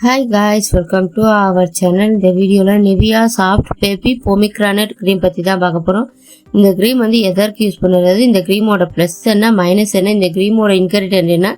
Hi guys, welcome to our channel. இந்த வீடியோல Nivea soft baby pomegranate cream பத்தி தான் பார்க்க போறோம். இந்த க்ரீம் வந்து எதற்கு யூஸ் பண்ணுறது, இந்த க்ரீமோட ப்ளஸ் என்ன மைனஸ் என்ன, இந்த க்ரீமோட இன்கிரிடியன்ட் என்ன,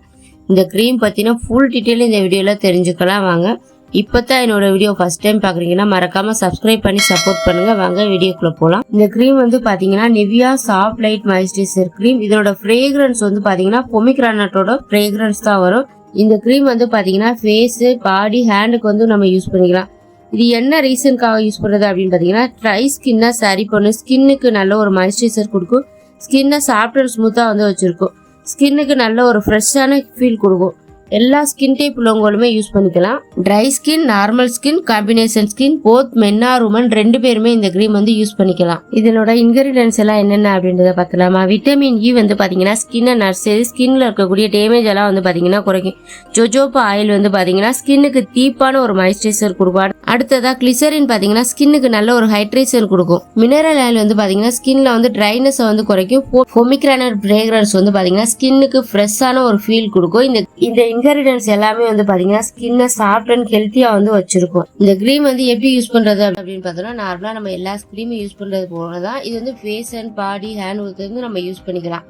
இந்த க்ரீம் பத்தின ஃபுல் டீட்டெயில் இந்த வீடியோல தெரிஞ்சுக்கலாம் வாங்க. இப்போதான் என்னோட வீடியோ ஃபர்ஸ்ட் டைம் பார்க்குறீங்கன்னா மறக்காம சப்ஸ்கிரைப் பண்ணி சப்போர்ட் பண்ணுங்க. வாங்க வீடியோக்குள்ள போகலாம். இந்த க்ரீம் வந்து பாத்தீங்கன்னா Nivea soft light moisturiser cream. இதோட ஃப்ரேக்ரன்ஸ் வந்து பாத்தீங்கன்னா பொமிக்ரானட்டோட ஃப்ரேக்ரன்ஸ் தான் வரும். இந்த க்ரீம் வந்து பாத்தீங்கன்னா ஃபேஸ், பாடி, ஹேண்டுக்கு வந்து நம்ம யூஸ் பண்ணிக்கலாம். இது என்ன ரீசனுக்காக யூஸ் பண்றது அப்படின்னு பாத்தீங்கன்னா ட்ரை ஸ்கின்னா சரி பண்ணும், ஸ்கின்னுக்கு நல்ல ஒரு மாய்ஸ்சரைசர் கொடுக்கும், ஸ்கின்னை சாஃப்ட் அண்ட் ஸ்மூத்தா வந்து வச்சிருக்கும், ஸ்கின்னுக்கு நல்ல ஒரு ஃப்ரெஷ்ஷான ஃபீல் கொடுக்கும். எல்லா ஸ்கின் டைப் உள்ளவங்களுமே யூஸ் பண்ணிக்கலாம். Dry skin, normal skin, combination skin, both men or women ரெண்டு பேருமே இந்த க்ரீம் வந்து யூஸ் பண்ணிக்கலாம். இதனோட இன்கிரிடியன்ஸ் எல்லாம் என்னென்ன அப்படின்றத பார்க்கலாமா. விட்டமின் இ வந்து பாத்தீங்கன்னா ஸ்கின்னை நர்ஸ் செய்து ஸ்கின்ல இருக்கக்கூடிய டேமேஜ் எல்லாம் வந்து பாத்தீங்கன்னா குறைக்கும். ஜோஜோபா ஆயில் வந்து பாத்தீங்கன்னா ஸ்கின்னுக்கு தீப்பான ஒரு மாய்ஸ்சரைசர் கொடுக்கும். அடுத்ததா கிளிசரின் பாத்தீங்கன்னா ஸ்கின்னுக்கு நல்ல ஒரு ஹைட்ரேஷன் கொடுக்கும். மினரல் ஆயில் வந்து பாத்தீங்கன்னா ஸ்கின்ல வந்து ட்ரைனஸ் வந்து குறைக்கும். பொமிக்ரானட் ஃப்ரேக்ரன்ஸ் வந்து பாத்தீங்கன்னா ஸ்கின்னுக்கு ஃப்ரெஷ்ஷான ஒரு ஃபீல் கொடுக்கும். இந்த இன்கிரிடியன்ஸ் எல்லாமே வந்து பாத்தீங்கன்னா ஸ்கின்னை சாஃப்ட் அண்ட் ஹெல்த்தியா வந்து வச்சிருக்கும். இந்த க்ரீம் வந்து எப்படி யூஸ் பண்றது அப்படின்னு பார்த்தோம்னா நார்மலா நம்ம எல்லா க்ரீமும் யூஸ் பண்றது போலதான் இது வந்து ஃபேஸ் அண்ட் பாடி, ஹேண்ட் வந்து நம்ம யூஸ் பண்ணிக்கலாம்.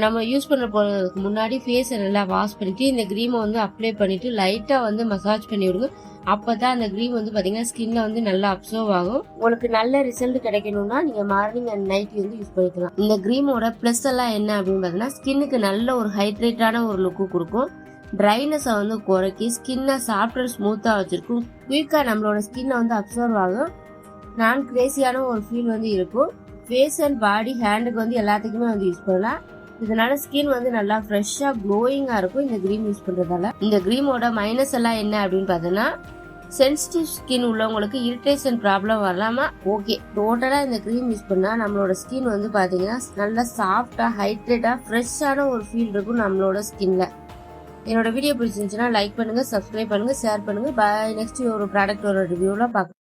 நம்ம யூஸ் பண்ண போறதுக்கு முன்னாடி ஃபேஸை நல்லா வாஷ் பண்ணிட்டு இந்த க்ரீமை வந்து அப்ளை பண்ணிட்டு லைட்டா வந்து மசாஜ் பண்ணி விடுங்க. அப்பதான் அந்த க்ரீம் வந்து பாத்தீங்கன்னா ஸ்கின்ல வந்து நல்லா அப்சர்வ் ஆகும். உங்களுக்கு நல்ல ரிசல்ட் கிடைக்கணும்னா நீங்க மார்னிங் அண்ட் நைட் வந்து யூஸ் பண்ணிக்கலாம். இந்த க்ரீமோட பிளஸ் எல்லாம் என்ன அப்படின்னு பாத்தீங்கன்னா ஸ்கின்னுக்கு நல்ல ஒரு ஹைட்ரேட்டான ஒரு லுக்கு கொடுக்கும், ட்ரைனஸை வந்து குறைக்கி ஸ்கின்னை சாஃப்ட் அண்ட் ஸ்மூத்தா வச்சிருக்கும், குயிக்கா நம்மளோட ஸ்கின்னை வந்து அப்சர்வ் ஆகும், நான் கிரேசியான ஒரு ஃபீல் வந்து இருக்கும். ஃபேஸ் அண்ட் பாடி, ஹேண்டுக்கு வந்து எல்லாத்துக்குமே வந்து யூஸ் பண்ணலாம். இதனால ஸ்கின் வந்து நல்லா ஃப்ரெஷ்ஷா க்ளோயிங்கா இருக்கும் இந்த க்ரீம் யூஸ் பண்றதால. இந்த க்ரீமோட மைனஸ் எல்லாம் என்ன அப்படின்னு பார்த்தோன்னா சென்சிட்டிவ் ஸ்கின் உள்ளவங்களுக்கு இரிட்டேஷன் ப்ராப்ளம் வரலாமா. ஓகே, டோட்டலா இந்த க்ரீம் யூஸ் பண்ணா நம்மளோட ஸ்கின் வந்து பாத்தீங்கன்னா நல்லா சாஃப்டா, ஹைட்ரேட்டா, ஃப்ரெஷ்ஷான ஒரு ஃபீல் இருக்கும் நம்மளோட ஸ்கின்ல. என்னோட வீடியோ பிடிச்சிருந்துச்சுன்னா லைக் பண்ணுங்க, சப்ஸ்கிரைப் பண்ணுங்க, ஷேர் பண்ணுங்க. பாய். நெக்ஸ்ட் ஒரு ப்ராடக்ட் ஒரு ரிவ்யூல பார்க்கலாம்.